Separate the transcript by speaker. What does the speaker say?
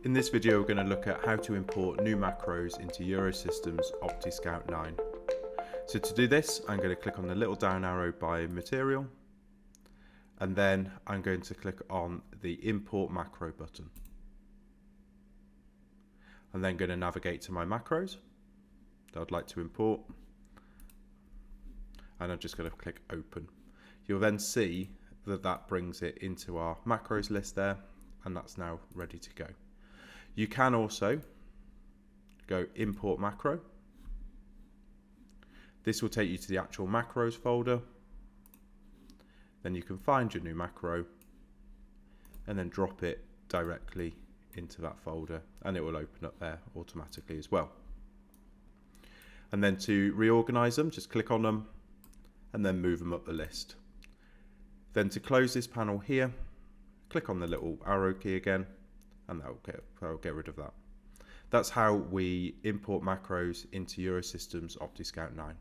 Speaker 1: In this video, we're going to look at how to import new macros into Eurosystem's OptiScout 9. So to do this, I'm going to click on the little down arrow by material, and then I'm going to click on the import macro button. I'm then going to navigate to my macros that I'd like to import, and I'm just going to click open. You'll then see that that brings it into our macros list there, and that's now ready to go. You can also go import macro. This will take you to the actual macros folder. Then you can find your new macro and then drop it directly into that folder, and it will open up there automatically as well. And then to reorganize them, just click on them and then move them up the list. Then to close this panel here, click on the little arrow key again, and that'll get rid of that. That's how we import macros into Eurosystem's OptiScout 9.